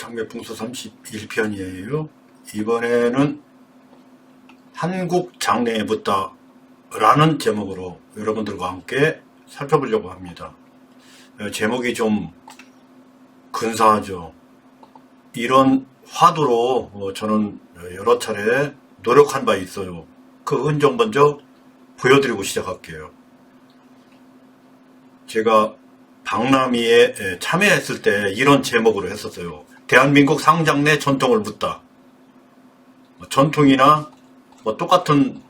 장례풍수 31편이에요. 이번에는 한국 장래에 묻다 라는 제목으로 여러분들과 함께 살펴보려고 합니다. 제목이 좀 근사하죠. 이런 화두로 저는 여러 차례 노력한 바 있어요. 그 흔적 먼저 보여드리고 시작할게요. 제가 박람회에 참여했을 때 이런 제목으로 했었어요. 대한민국 상장내 전통을 묻다. 전통이나 똑같은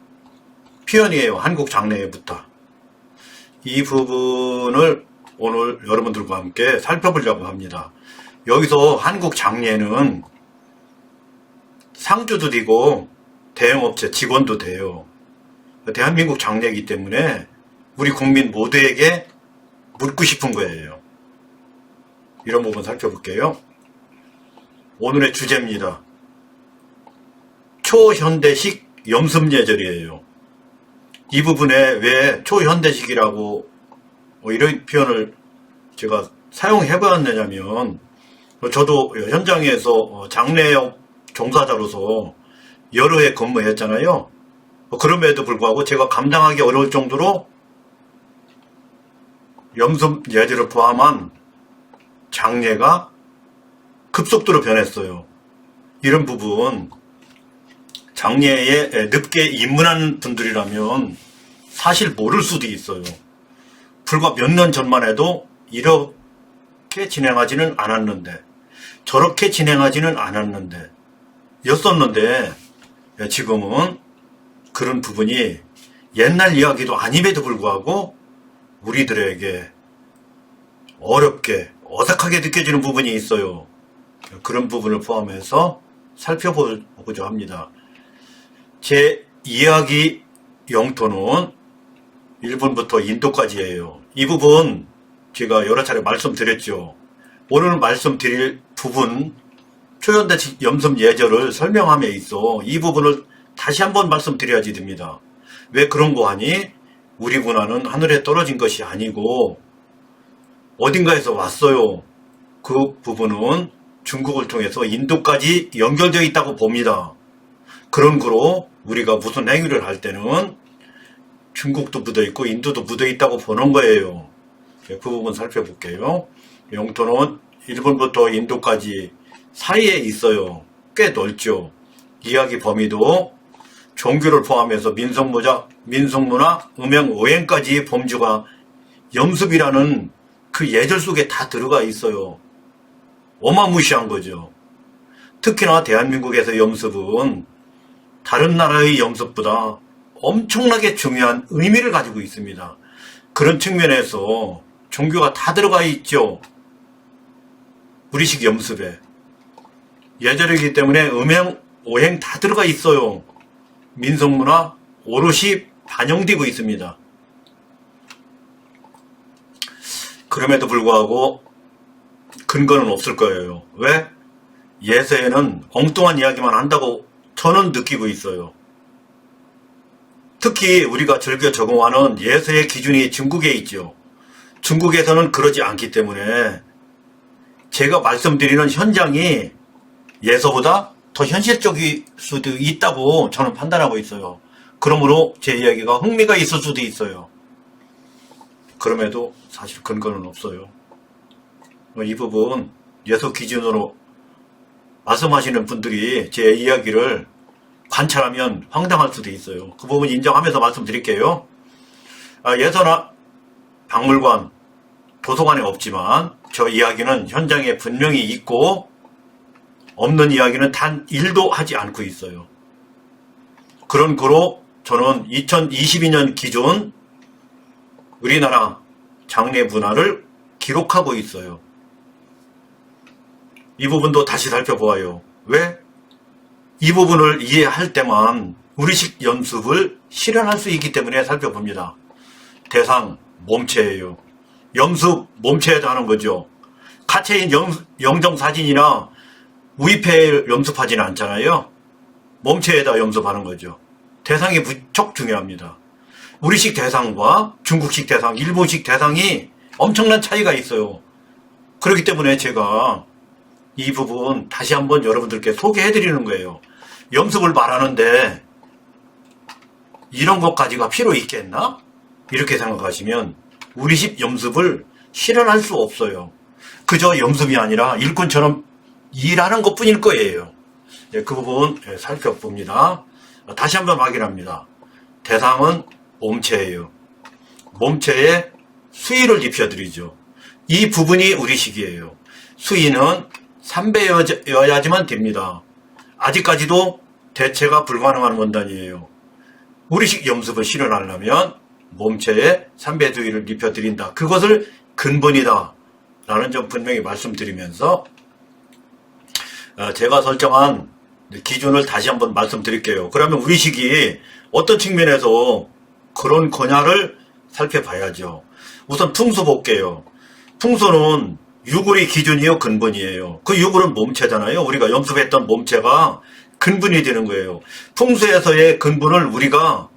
표현이에요. 한국 장래에 묻다. 이 부분을 오늘 여러분들과 함께 살펴보려고 합니다. 여기서 한국 장례는 상주도 되고 대형업체 직원도 돼요. 대한민국 장례이기 때문에 우리 국민 모두에게 묻고 싶은 거예요. 이런 부분 살펴볼게요. 오늘의 주제입니다. 초현대식 염습예절이에요. 이 부분에 왜 초현대식이라고 이런 표현을 제가 사용해 보았느냐면, 저도 현장에서 장례업 종사자로서 여러 해 근무했잖아요. 그럼에도 불구하고 제가 감당하기 어려울 정도로 염습 예절을 포함한 장례가 급속도로 변했어요. 이런 부분 장례에 늦게 입문하는 분들이라면 사실 모를 수도 있어요. 불과 몇 년 전만 해도 이렇게 진행하지는 않았는데, 저렇게 진행하지는 않았는데 였었는데, 지금은 그런 부분이 옛날 이야기도 아님에도 불구하고 우리들에게 어렵게 어색하게 느껴지는 부분이 있어요. 그런 부분을 포함해서 살펴보고자 합니다. 제 이야기 영토는 일본부터 인도까지예요. 이 부분 제가 여러 차례 말씀드렸죠. 오늘 말씀드릴 부분, 초현대식 염습 예절을 설명함에 있어 이 부분을 다시 한번 말씀드려야지 됩니다. 왜 그런 거 하니? 우리 문화는 하늘에 떨어진 것이 아니고 어딘가에서 왔어요. 그 부분은 중국을 통해서 인도까지 연결되어 있다고 봅니다. 그런 거로 우리가 무슨 행위를 할 때는 중국도 묻어있고 인도도 묻어있다고 보는 거예요. 그 부분 살펴볼게요. 영토는 일본부터 인도까지 사이에 있어요. 꽤 넓죠. 이야기 범위도 종교를 포함해서 민속문화, 음양, 오행까지 범주가 염습이라는 그 예절 속에 다 들어가 있어요. 어마무시한 거죠. 특히나 대한민국에서 염습은 다른 나라의 염습보다 엄청나게 중요한 의미를 가지고 있습니다. 그런 측면에서 종교가 다 들어가 있죠. 우리식 염습에. 예절이기 때문에 음양, 오행 다 들어가 있어요. 민속문화 오롯이 반영되고 있습니다. 그럼에도 불구하고 근거는 없을 거예요. 왜? 예서에는 엉뚱한 이야기만 한다고 저는 느끼고 있어요. 특히 우리가 즐겨 적용하는 예서의 기준이 중국에 있죠. 중국에서는 그러지 않기 때문에 제가 말씀드리는 현장이 예서보다 더 현실적일 수도 있다고 저는 판단하고 있어요. 그러므로 제 이야기가 흥미가 있을 수도 있어요. 그럼에도 사실 근거는 없어요. 이 부분 예서 기준으로 말씀하시는 분들이 제 이야기를 관찰하면 황당할 수도 있어요. 그 부분 인정하면서 말씀드릴게요. 예서나 박물관, 도서관에 없지만 저 이야기는 현장에 분명히 있고, 없는 이야기는 단 1도 하지 않고 있어요. 그런 거로 저는 2022년 기준 우리나라 장례 문화를 기록하고 있어요. 이 부분도 다시 살펴보아요. 왜? 이 부분을 이해할 때만 우리식 염습을 실현할 수 있기 때문에 살펴봅니다. 대상, 몸체예요. 염습, 몸체에다 하는 거죠. 가체인 영정사진이나 우입회를 염습하지는 않잖아요. 몸체에다 염습하는 거죠. 대상이 무척 중요합니다. 우리식 대상과 중국식 대상, 일본식 대상이 엄청난 차이가 있어요. 그렇기 때문에 제가 이 부분 다시 한번 여러분들께 소개해드리는 거예요. 염습을 말하는데 이런 것까지가 필요 있겠나? 이렇게 생각하시면 우리 집 염습을 실현할 수 없어요. 그저 염습이 아니라 일꾼처럼 일하는 것 뿐일 거예요. 네, 그 부분 살펴봅니다. 다시 한번 확인합니다. 대상은 몸체예요. 몸체에 수의를 입혀드리죠. 이 부분이 우리식이에요. 수의는 3배여야지만 됩니다. 아직까지도 대체가 불가능한 원단이에요. 우리식 염습을 실현하려면 몸체에 3배 수의를 입혀드린다. 그것을 근본이다 라는 점 분명히 말씀드리면서 제가 설정한 기준을 다시 한번 말씀드릴게요. 그러면 우리식이 어떤 측면에서 그런 거냐를 살펴봐야죠. 우선 풍수 볼게요. 풍수는 유골이 기준이요, 근본이에요. 그 유골은 몸체잖아요. 우리가 염습했던 몸체가 근본이 되는 거예요. 풍수에서의 근본을 우리가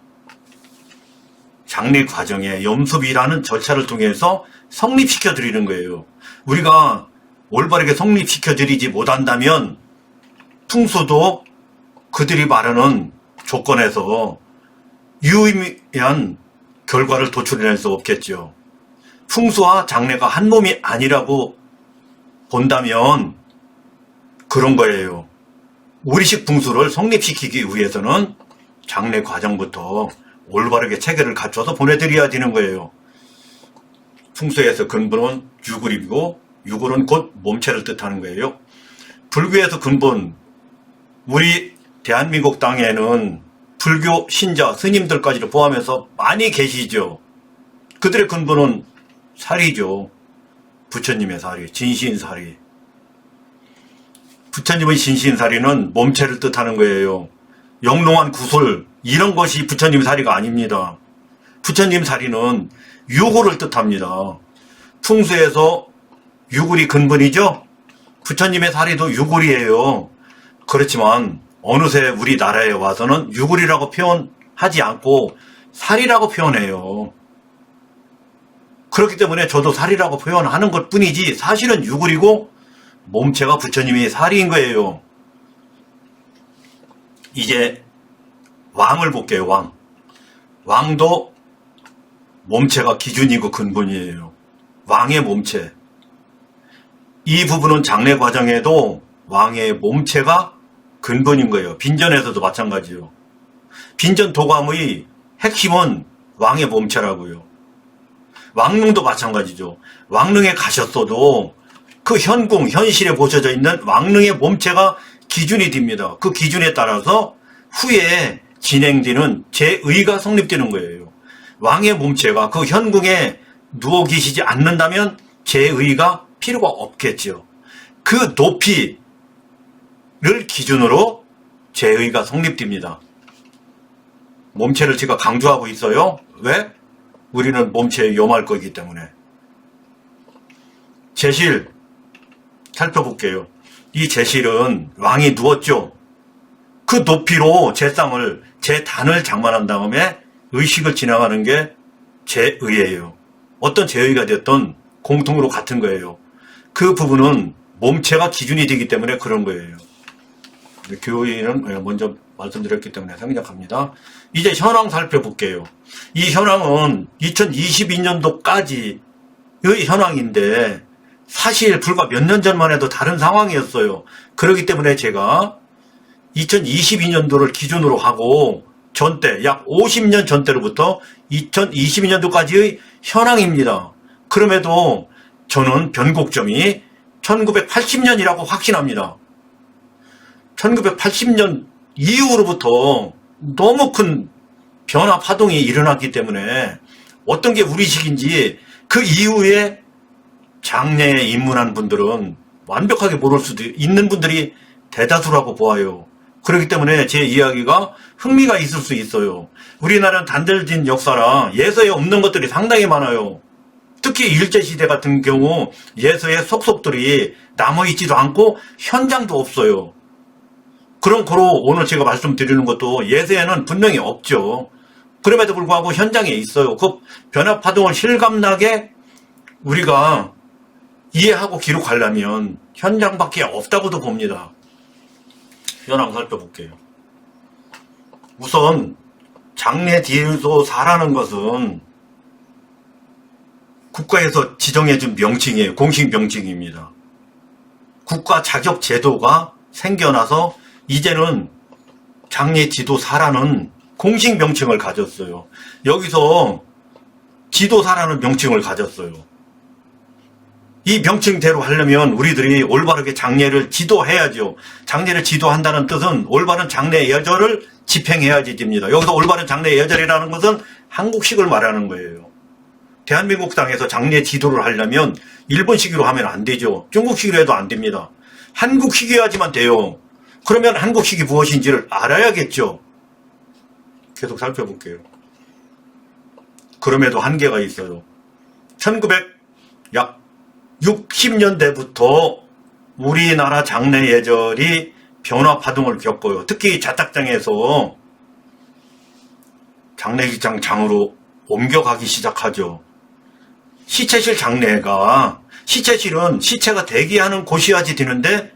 장례 과정에 염습이라는 절차를 통해서 성립시켜 드리는 거예요. 우리가 올바르게 성립시켜 드리지 못한다면 풍수도 그들이 말하는 조건에서 유의미한 결과를 도출해낼 수 없겠죠. 풍수와 장례가 한 몸이 아니라고 본다면 그런 거예요. 우리식 풍수를 성립시키기 위해서는 장례 과정부터 올바르게 체계를 갖춰서 보내드려야 되는 거예요. 풍수에서 근본은 유골이고 유골은 곧 몸체를 뜻하는 거예요. 불교에서 근본, 우리 대한민국 땅에는 불교 신자, 스님들까지를 포함해서 많이 계시죠. 그들의 근본은 사리죠. 부처님의 사리, 진신사리. 부처님의 진신사리는 몸체를 뜻하는 거예요. 영롱한 구슬, 이런 것이 부처님 사리가 아닙니다. 부처님 사리는 유골을 뜻합니다. 풍수에서 유골이 근본이죠. 부처님의 사리도 유골이에요. 그렇지만 어느새 우리나라에 와서는 유골이라고 표현하지 않고 사리라고 표현해요. 그렇기 때문에 저도 사리라고 표현하는 것 뿐이지 사실은 유골이고 몸체가 부처님의 사리인 거예요. 이제 왕을 볼게요. 왕도 몸체가 기준이고 근본이에요. 왕의 몸체. 이 부분은 장례 과정에도 왕의 몸체가 근본인 거예요. 빈전에서도 마찬가지요. 빈전 도감의 핵심은 왕의 몸체라고요. 왕릉도 마찬가지죠. 왕릉에 가셨어도 그 현궁, 현실에 보셔져 있는 왕릉의 몸체가 기준이 됩니다. 그 기준에 따라서 후에 진행되는 제의가 성립되는 거예요. 왕의 몸체가 그 현궁에 누워 계시지 않는다면 제의가 필요가 없겠죠. 그 높이를 기준으로 제의가 성립됩니다. 몸체를 제가 강조하고 있어요. 왜? 우리는 몸체에 염할 거기 때문에. 제실 살펴볼게요. 이 제실은 왕이 누웠죠. 그 높이로 제단을 장만한 다음에 의식을 지나가는 게 제의예요. 어떤 제의가 됐든 공통으로 같은 거예요. 그 부분은 몸체가 기준이 되기 때문에 그런 거예요. 교의는 먼저 말씀드렸기 때문에 생략합니다. 이제 현황 살펴볼게요. 이 현황은 2022년도까지의 현황인데 사실 불과 몇 년 전만 해도 다른 상황이었어요. 그렇기 때문에 제가 2022년도를 기준으로 하고 전때 약 50년 전때로부터 2022년도까지의 현황입니다. 그럼에도 저는 변곡점이 1980년이라고 확신합니다. 1980년 이후로부터 너무 큰 변화 파동이 일어났기 때문에 어떤 게 우리식인지 그 이후에 장례에 입문한 분들은 완벽하게 모를 수도 있는 분들이 대다수라고 보아요. 그렇기 때문에 제 이야기가 흥미가 있을 수 있어요. 우리나라는 단절진 역사라 예서에 없는 것들이 상당히 많아요. 특히 일제시대 같은 경우 예서의 속속들이 남아있지도 않고 현장도 없어요. 그런 거로 오늘 제가 말씀드리는 것도 예서에는 분명히 없죠. 그럼에도 불구하고 현장에 있어요. 그 변화파동을 실감나게 우리가 이해하고 기록하려면 현장밖에 없다고도 봅니다. 현황 살펴볼게요. 우선 장례 디도사라는 것은 국가에서 지정해준 명칭이에요. 공식 명칭입니다. 국가 자격 제도가 생겨나서 이제는 장례 지도사라는 공식 명칭을 가졌어요. 여기서 지도사라는 명칭을 가졌어요. 이 명칭대로 하려면 우리들이 올바르게 장례를 지도해야죠. 장례를 지도한다는 뜻은 올바른 장례 예절을 집행해야지 됩니다. 여기서 올바른 장례 예절이라는 것은 한국식을 말하는 거예요. 대한민국 땅에서 장례 지도를 하려면 일본식으로 하면 안 되죠. 중국식으로 해도 안 됩니다. 한국식이어야지만 돼요. 그러면 한국식이 무엇인지를 알아야겠죠. 계속 살펴볼게요. 그럼에도 한계가 있어요. 1900약 60년대부터 우리나라 장례 예절이 변화 파동을 겪어요. 특히 자탁장에서 장례기장 장으로 옮겨가기 시작하죠. 시체실 장례가, 시체실은 시체가 대기하는 곳이어야지 되는데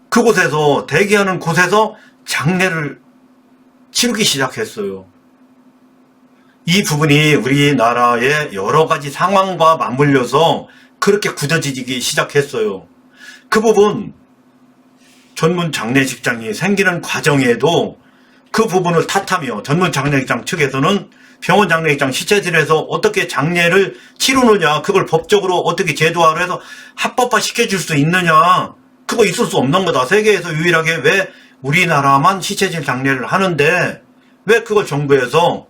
그곳에서, 대기하는 곳에서 장례를 치르기 시작했어요. 이 부분이 우리나라의 여러 가지 상황과 맞물려서 그렇게 굳어지기 시작했어요. 그 부분, 전문 장례식장이 생기는 과정에도 그 부분을 탓하며 전문 장례식장 측에서는 병원 장례식장 시체실에서 어떻게 장례를 치르느냐, 그걸 법적으로 어떻게 제도화를 해서 합법화 시켜줄 수 있느냐, 그거 있을 수 없는 거다. 세계에서 유일하게 왜 우리나라만 시체실 장례를 하는데 왜 그걸 정부에서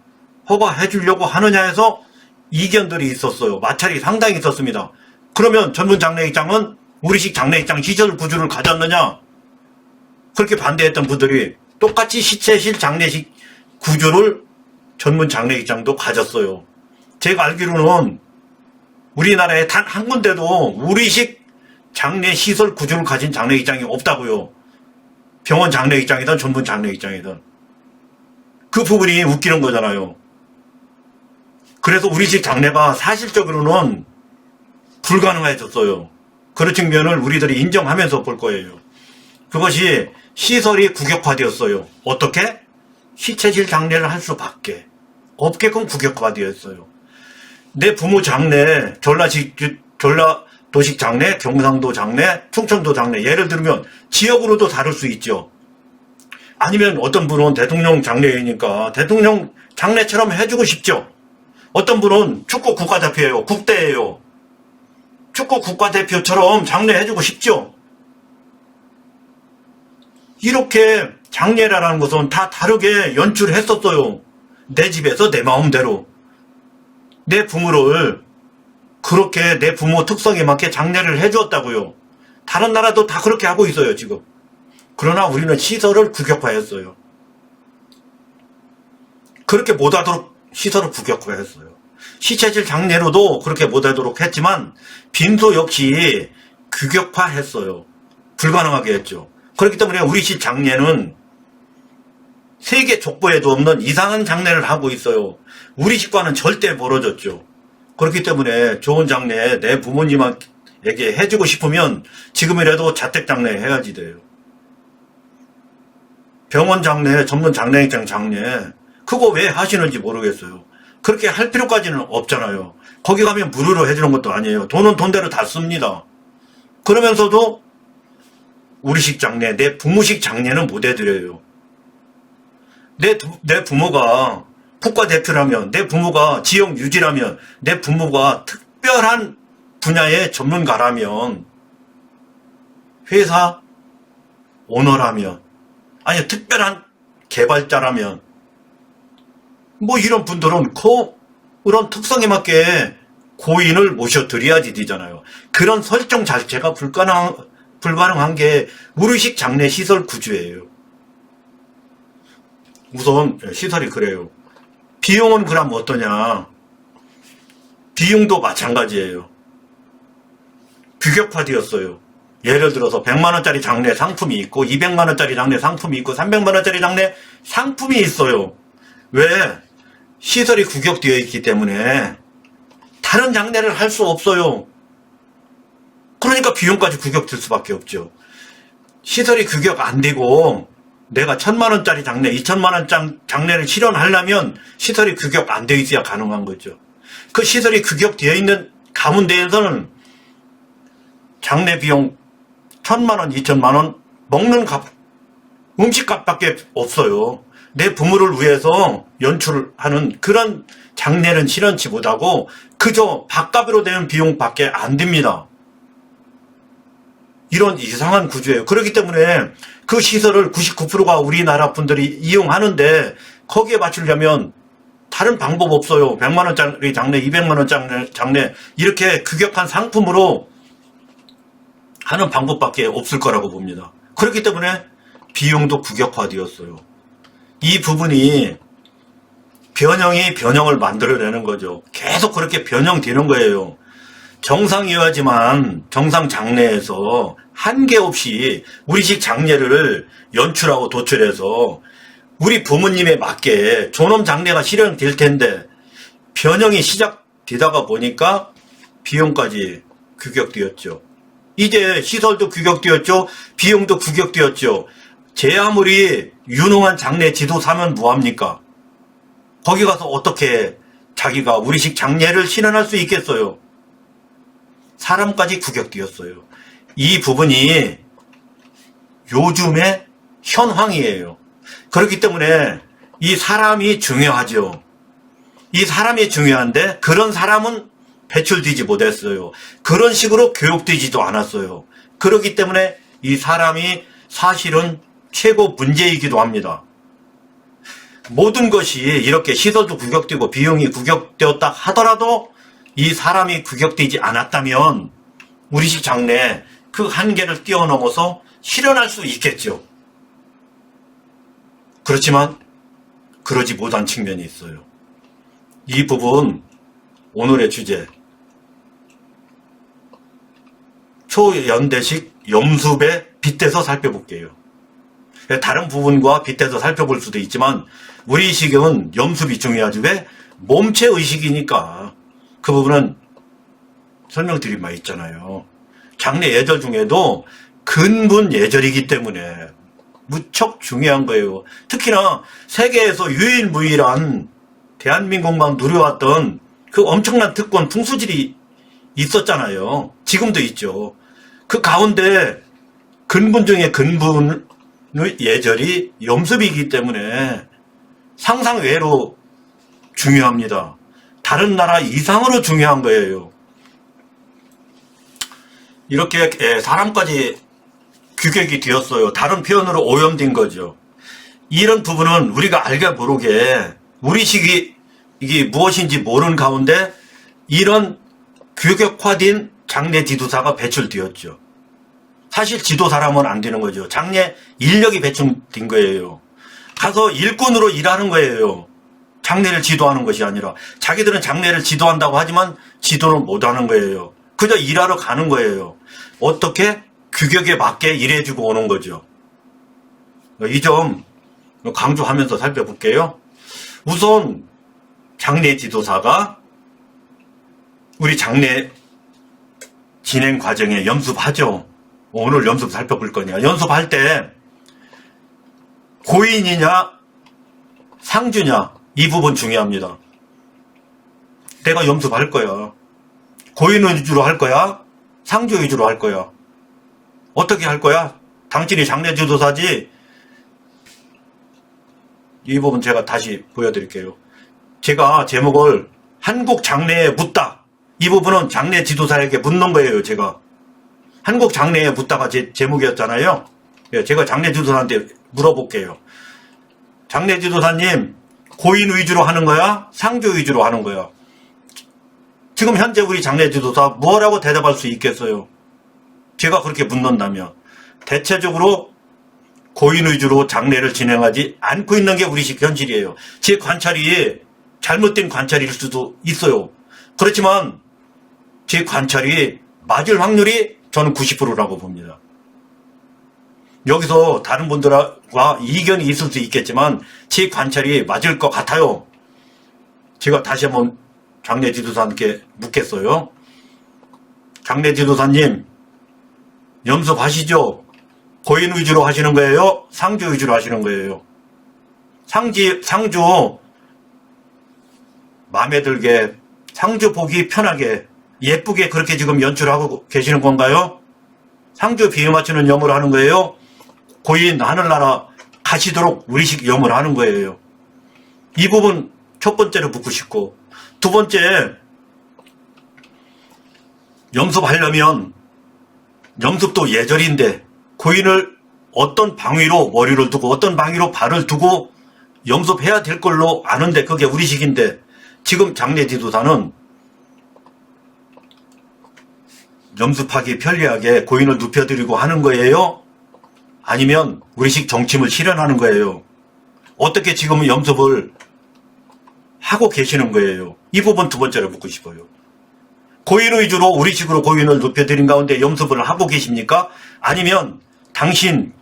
허가해 주려고 하느냐 해서 이견들이 있었어요. 마찰이 상당히 있었습니다. 그러면 전문 장례식장은 우리식 장례식장 시설 구조를 가졌느냐? 그렇게 반대했던 분들이 똑같이 시체실 장례식 구조를 전문 장례식장도 가졌어요. 제가 알기로는 우리나라에 단 한 군데도 우리식 장례 시설 구조를 가진 장례식장이 없다고요. 병원 장례식장이든 전문 장례식장이든. 그 부분이 웃기는 거잖아요. 그래서 우리식 장례가 사실적으로는 불가능해졌어요. 그런 측면을 우리들이 인정하면서 볼 거예요. 그것이 시설이 국역화되었어요. 어떻게? 시체실 장례를 할 수밖에 없게끔 국역화되었어요. 내 부모 장례, 전라도식 장례, 경상도 장례, 충청도 장례, 예를 들면 지역으로도 다를 수 있죠. 아니면 어떤 분은 대통령 장례이니까 대통령 장례처럼 해주고 싶죠. 어떤 분은 축구 국가대표예요. 국대예요. 축구 국가대표처럼 장례해주고 싶죠. 이렇게 장례라는 것은 다 다르게 연출했었어요. 내 집에서 내 마음대로. 내 부모를 그렇게 내 부모 특성에 맞게 장례를 해주었다고요. 다른 나라도 다 그렇게 하고 있어요, 지금. 그러나 우리는 시설을 국역화했어요. 그렇게 못하도록 시설을 국역화했어요. 시체질 장례로도 그렇게 못하도록 했지만 빈소 역시 규격화했어요. 불가능하게 했죠. 그렇기 때문에 우리식 장례는 세계 족보에도 없는 이상한 장례를 하고 있어요. 우리식과는 절대 멀어졌죠. 그렇기 때문에 좋은 장례 내 부모님에게 해주고 싶으면 지금이라도 자택장례 해야지 돼요. 병원 장례, 전문 장례식장 장례 그거 왜 하시는지 모르겠어요. 그렇게 할 필요까지는 없잖아요. 거기 가면 무료로 해주는 것도 아니에요. 돈은 돈대로 다 씁니다. 그러면서도 우리식 장례, 내 부모식 장례는 못 해드려요. 내 부모가 국가대표라면, 내 부모가 지역 유지라면, 내 부모가 특별한 분야의 전문가라면, 회사 오너라면, 아니 특별한 개발자라면, 뭐 이런 분들은 그런 특성에 맞게 고인을 모셔드려야지 되잖아요. 그런 설정 자체가 불가능한 게 우리식 장례 시설 구조예요. 우선 시설이 그래요. 비용은 그럼 어떠냐? 비용도 마찬가지예요. 규격화되었어요. 예를 들어서 100만원짜리 장례 상품이 있고 200만원짜리 장례 상품이 있고 300만원짜리 장례 상품이 있어요. 왜? 시설이 규격되어 있기 때문에 다른 장례를 할 수 없어요. 그러니까 비용까지 규격될 수밖에 없죠. 시설이 규격 안 되고 내가 1,000만 원짜리 장례, 2,000만 원 장례를 실현하려면 시설이 규격 안 되어 있어야 가능한 거죠. 그 시설이 규격되어 있는 가문대에서는 장례 비용 1,000만 원, 2,000만 원 먹는 값, 음식값밖에 없어요. 내 부모를 위해서 연출하는 그런 장례는 실현치 못하고 그저 밥값으로 되는 비용밖에 안 됩니다. 이런 이상한 구조예요. 그렇기 때문에 그 시설을 99%가 우리나라 분들이 이용하는데 거기에 맞추려면 다른 방법 없어요. 100만 원짜리 장례, 200만 원짜리 장례 이렇게 규격한 상품으로 하는 방법밖에 없을 거라고 봅니다. 그렇기 때문에 비용도 규격화되었어요. 이 부분이 변형이 변형을 만들어내는 거죠. 계속 그렇게 변형되는 거예요. 정상이어야지만 정상 장례에서 한계 없이 우리식 장례를 연출하고 도출해서 우리 부모님에 맞게 존엄 장례가 실현될 텐데 변형이 시작되다가 보니까 비용까지 규격되었죠. 이제 시설도 규격되었죠. 비용도 규격되었죠. 제 아무리 유능한 장례 지도사면 뭐합니까? 거기 가서 어떻게 자기가 우리식 장례를 실현할 수 있겠어요? 사람까지 규격되었어요. 이 부분이 요즘의 현황이에요. 그렇기 때문에 이 사람이 중요하죠. 이 사람이 중요한데 그런 사람은 배출되지 못했어요. 그런 식으로 교육되지도 않았어요. 그렇기 때문에 이 사람이 사실은 최고 문제이기도 합니다. 모든 것이 이렇게 시설도 규격되고 비용이 규격되었다 하더라도 이 사람이 규격되지 않았다면 우리식 장례 그 한계를 뛰어넘어서 실현할 수 있겠죠. 그렇지만 그러지 못한 측면이 있어요. 이 부분 오늘의 주제 초연대식 염습에 빗대서 살펴볼게요. 다른 부분과 빗대서 살펴볼 수도 있지만 우리식은 염습이 중요하지. 왜? 몸체 의식이니까 그 부분은 설명드린 바 있잖아요. 장례 예절 중에도 근본 예절이기 때문에 무척 중요한 거예요. 특히나 세계에서 유일무이한 대한민국만 누려왔던 그 엄청난 특권 풍수질이 있었잖아요. 지금도 있죠. 그 가운데 근본 중에 근본의 예절이 염습이기 때문에 상상외로 중요합니다. 다른 나라 이상으로 중요한 거예요. 이렇게 사람까지 규격이 되었어요. 다른 표현으로 오염된 거죠. 이런 부분은 우리가 알게 모르게 우리식이 이게 무엇인지 모르는 가운데 이런 규격화된 장례 지도사가 배출되었죠. 사실 지도사라면 안 되는 거죠. 장례 인력이 배출된 거예요. 가서 일꾼으로 일하는 거예요. 장례를 지도하는 것이 아니라 자기들은 장례를 지도한다고 하지만 지도는 못하는 거예요. 그저 일하러 가는 거예요. 어떻게? 규격에 맞게 일해주고 오는 거죠. 이 점 강조하면서 살펴볼게요. 우선 장례 지도사가 우리 장례 진행 과정에 연습하죠. 오늘 연습 살펴볼 거냐. 연습할 때 고인이냐 상주냐 이 부분 중요합니다. 내가 연습할 거야. 고인 위주로 할 거야? 상주 위주로 할 거야? 어떻게 할 거야? 당신이 장례 지도사지? 이 부분 제가 다시 보여드릴게요. 제가 제목을 한국 장례에 묻다. 이 부분은 장례 지도사에게 묻는 거예요. 제가 한국 장례에 묻다가 제 제목이었잖아요. 제가 장례 지도사한테 물어볼게요. 장례 지도사님, 고인 위주로 하는 거야? 상주 위주로 하는 거야? 지금 현재 우리 장례 지도사 뭐라고 대답할 수 있겠어요? 제가 그렇게 묻는다면 대체적으로 고인 위주로 장례를 진행하지 않고 있는 게 우리식 현실이에요. 제 관찰이 잘못된 관찰일 수도 있어요. 그렇지만 제 관찰이 맞을 확률이 저는 90%라고 봅니다. 여기서 다른 분들과 이견이 있을 수 있겠지만 제 관찰이 맞을 것 같아요. 제가 다시 한번 장례 지도사님께 묻겠어요. 장례 지도사님, 염습하시죠? 고인 위주로 하시는 거예요? 상주 위주로 하시는 거예요? 상주 마음에 들게, 상주 보기 편하게, 예쁘게 그렇게 지금 연출하고 계시는 건가요? 상주 비유 맞추는 염을 하는 거예요? 고인 하늘나라 가시도록 우리식 염을 하는 거예요. 이 부분 첫 번째로 묻고 싶고, 두 번째, 염습하려면 염습도 예절인데 고인을 어떤 방위로 머리를 두고 어떤 방위로 발을 두고 염습해야 될 걸로 아는데 그게 우리식인데, 지금 장례 지도사는 염습하기 편리하게 고인을 눕혀드리고 하는 거예요? 아니면 우리식 정침을 실현하는 거예요? 어떻게 지금 염습을 하고 계시는 거예요? 이 부분 두 번째로 묻고 싶어요. 고인 위주로 우리식으로 고인을 눕혀드린 가운데 염습을 하고 계십니까? 아니면 당신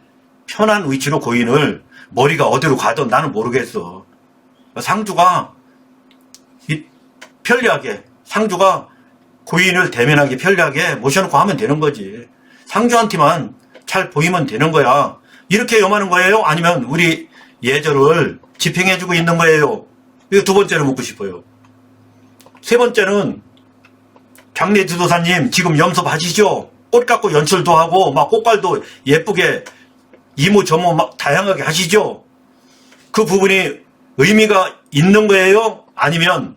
편한 위치로 고인을, 머리가 어디로 가든 나는 모르겠어, 상주가 편리하게, 상주가 고인을 대면하기 편리하게 모셔놓고 하면 되는 거지. 상주한테만 잘 보이면 되는 거야. 이렇게 염하는 거예요? 아니면 우리 예절을 집행해주고 있는 거예요? 이거 두 번째로 묻고 싶어요. 세 번째는, 장례 지도사님 지금 염습하시죠? 꽃 갖고 연출도 하고 막 꽃갈도 예쁘게 이모 저모 막 다양하게 하시죠? 그 부분이 의미가 있는 거예요? 아니면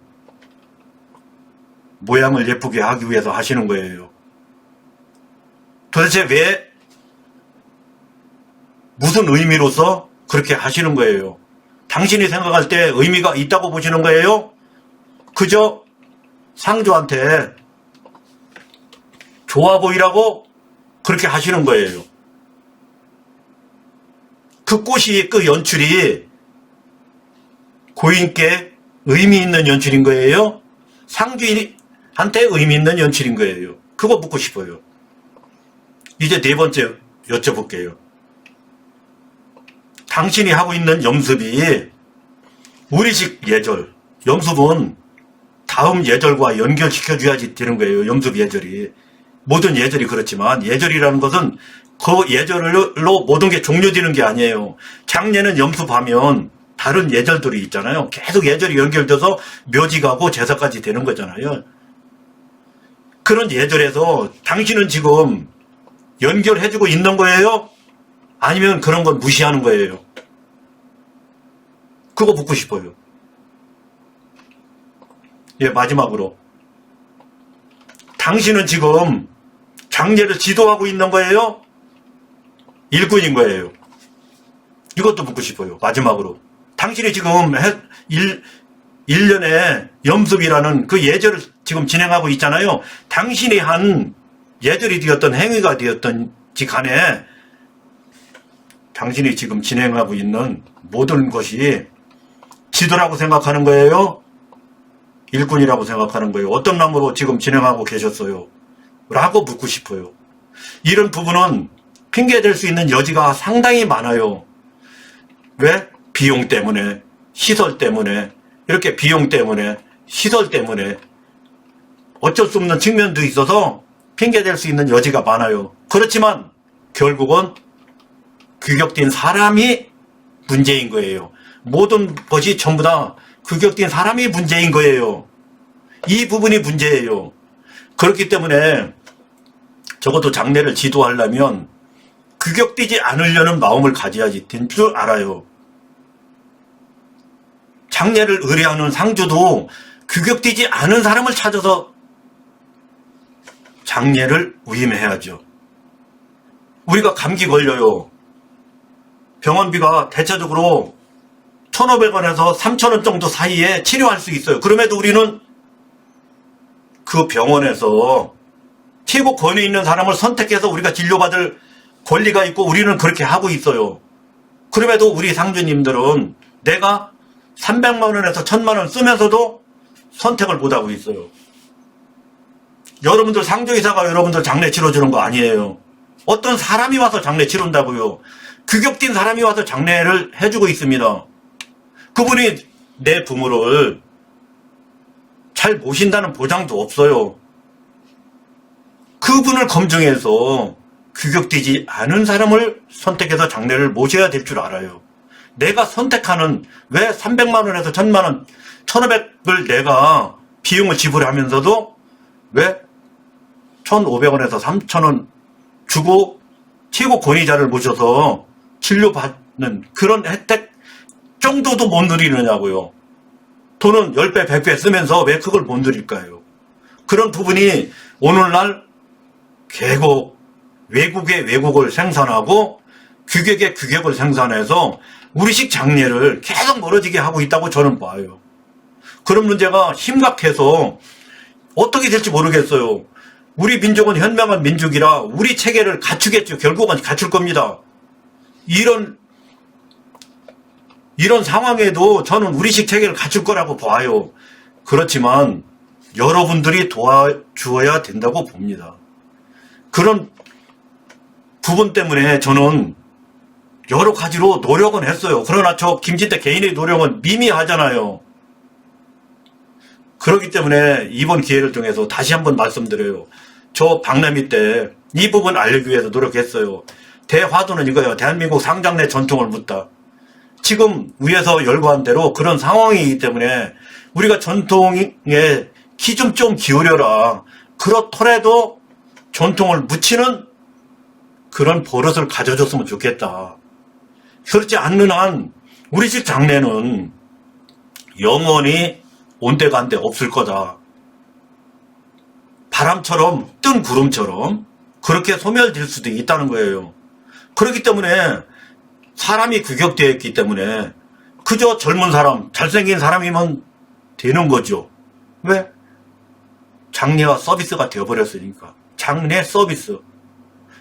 모양을 예쁘게 하기 위해서 하시는 거예요? 도대체 왜, 무슨 의미로서 그렇게 하시는 거예요? 당신이 생각할 때 의미가 있다고 보시는 거예요? 그저 상주한테 좋아 보이라고 그렇게 하시는 거예요. 그 꽃이, 그 연출이 고인께 의미 있는 연출인 거예요? 상주인한테 의미 있는 연출인 거예요? 그거 묻고 싶어요. 이제 네 번째 여쭤볼게요. 당신이 하고 있는 염습이 우리식 예절, 염습은 다음 예절과 연결시켜줘야지 되는 거예요. 염습 예절이. 모든 예절이 그렇지만 예절이라는 것은 그 예절로 모든 게 종료되는 게 아니에요. 장례는 염습하면 다른 예절들이 있잖아요. 계속 예절이 연결돼서 묘지 가고 제사까지 되는 거잖아요. 그런 예절에서 당신은 지금 연결해주고 있는 거예요? 아니면 그런 건 무시하는 거예요? 그거 묻고 싶어요. 예, 마지막으로. 당신은 지금 장례를 지도하고 있는 거예요? 일꾼인 거예요? 이것도 묻고 싶어요. 마지막으로. 당신이 지금 1년에 염습이라는 그 예절을 지금 진행하고 있잖아요. 당신이 한 예절이 되었던 행위가 되었던지 간에 당신이 지금 진행하고 있는 모든 것이 지도라고 생각하는 거예요? 일꾼이라고 생각하는 거예요? 어떤 마음으로 지금 진행하고 계셨어요? 라고 묻고 싶어요. 이런 부분은 핑계댈 수 있는 여지가 상당히 많아요. 왜? 비용 때문에, 시설 때문에, 이렇게 비용 때문에, 시설 때문에 어쩔 수 없는 측면도 있어서 핑계댈 수 있는 여지가 많아요. 그렇지만 결국은 규격된 사람이 문제인 거예요. 모든 것이 전부 다 규격된 사람이 문제인 거예요. 이 부분이 문제예요. 그렇기 때문에 적어도 장례를 지도하려면 규격되지 않으려는 마음을 가져야지 된 줄 알아요. 장례를 의뢰하는 상주도 규격되지 않은 사람을 찾아서 장례를 위임해야죠. 우리가 감기 걸려요. 병원비가 대체적으로 1,500원에서 3,000원 정도 사이에 치료할 수 있어요. 그럼에도 우리는 그 병원에서 최고 권위 있는 사람을 선택해서 우리가 진료받을 권리가 있고 우리는 그렇게 하고 있어요. 그럼에도 우리 상주님들은 내가 300만 원에서 1,000만 원 쓰면서도 선택을 못하고 있어요. 여러분들 상주의사가 여러분들 장례 치러주는 거 아니에요. 어떤 사람이 와서 장례 치른다고요. 규격된 사람이 와서 장례를 해주고 있습니다. 그분이 내 부모를 잘 모신다는 보장도 없어요. 그분을 검증해서 규격되지 않은 사람을 선택해서 장례를 모셔야 될 줄 알아요. 내가 선택하는, 왜 300만 원에서 1000만 원, 1500을 내가 비용을 지불하면서도 왜 1500원에서 3000원 주고 최고 권위자를 모셔서 진료받는 그런 혜택 정도도 못 누리느냐고요. 돈은 10배, 100배 쓰면서 왜 그걸 못 누릴까요? 그런 부분이 오늘날 계곡, 외국의 외국을 생산하고 규격의 규격을 생산해서 우리식 장례를 계속 멀어지게 하고 있다고 저는 봐요. 그런 문제가 심각해서 어떻게 될지 모르겠어요. 우리 민족은 현명한 민족이라 우리 체계를 갖추겠죠. 결국은 갖출 겁니다. 이런 상황에도 저는 우리식 체계를 갖출 거라고 봐요. 그렇지만 여러분들이 도와주어야 된다고 봅니다. 그런 부분 때문에 저는 여러 가지로 노력은 했어요. 그러나 저 김진태 개인의 노력은 미미하잖아요. 그렇기 때문에 이번 기회를 통해서 다시 한번 말씀드려요. 저 박람회 때 이 부분 알리기 위해서 노력했어요. 대화두는 이거예요. 대한민국 상장내 전통을 묻다. 지금 위에서 열거한 대로 그런 상황이기 때문에 우리가 전통에 키 좀 기울여라. 그렇더라도 전통을 묻히는 그런 버릇을 가져줬으면 좋겠다. 그렇지 않는 한 우리식 장례는 영원히 온데간데 없을 거다. 바람처럼 뜬 구름처럼 그렇게 소멸될 수도 있다는 거예요. 그렇기 때문에 사람이 규격되어 있기 때문에 그저 젊은 사람, 잘생긴 사람이면 되는 거죠. 왜? 장례가 서비스가 되어버렸으니까. 장례 서비스.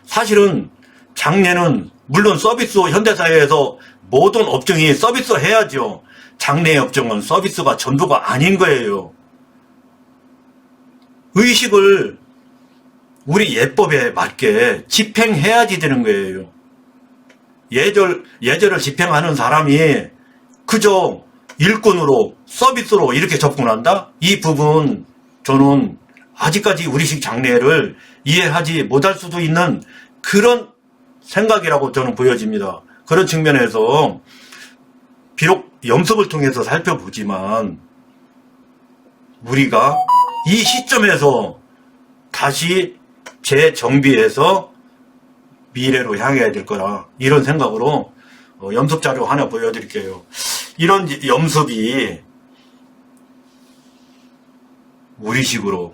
사실은 장례는 물론 서비스, 현대사회에서 모든 업종이 서비스 해야죠. 장례 업종은 서비스가 전부가 아닌 거예요. 의식을 우리 예법에 맞게 집행해야지 되는 거예요. 예절을 집행하는 사람이 그저 일꾼으로 서비스로 이렇게 접근한다? 이 부분 저는 아직까지 우리식 장례를 이해하지 못할 수도 있는 그런 생각이라고 저는 보여집니다. 그런 측면에서 비록 염습을 통해서 살펴보지만 우리가 이 시점에서 다시 재정비해서 미래로 향해야 될 거라 이런 생각으로 염습 자료 하나 보여드릴게요. 이런 염습이 우리식으로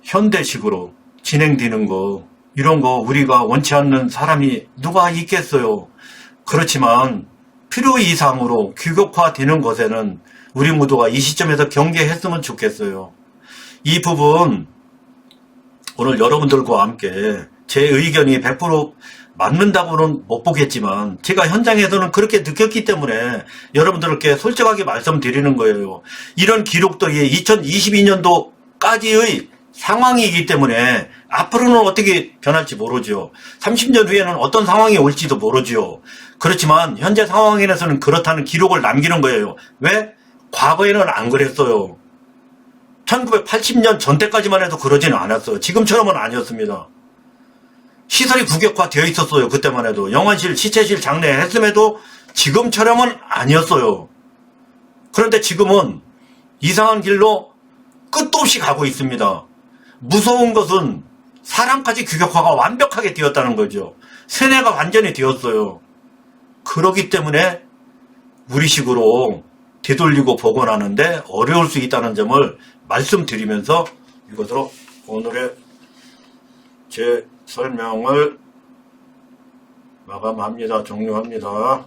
현대식으로 진행되는 거 이런 거 우리가 원치 않는 사람이 누가 있겠어요. 그렇지만 필요 이상으로 규격화되는 것에는 우리 모두가 이 시점에서 경계했으면 좋겠어요. 이 부분 오늘 여러분들과 함께 제 의견이 100% 맞는다고는 못 보겠지만 제가 현장에서는 그렇게 느꼈기 때문에 여러분들께 솔직하게 말씀드리는 거예요. 이런 기록들이 2022년도까지의 상황이기 때문에 앞으로는 어떻게 변할지 모르죠. 30년 후에는 어떤 상황이 올지도 모르죠. 그렇지만 현재 상황에서는 그렇다는 기록을 남기는 거예요. 왜? 과거에는 안 그랬어요. 1980년 전때까지만 해도 그러지는 않았어요. 지금처럼은 아니었습니다. 시설이 규격화되어 있었어요. 그때만 해도. 영안실, 시체실 장례 했음에도 지금처럼은 아니었어요. 그런데 지금은 이상한 길로 끝도 없이 가고 있습니다. 무서운 것은 사람까지 규격화가 완벽하게 되었다는 거죠. 세뇌가 완전히 되었어요. 그렇기 때문에 우리식으로 되돌리고 복원하는데 어려울 수 있다는 점을 말씀드리면서 이것으로 오늘의 제 설명을 마감합니다. 종료합니다.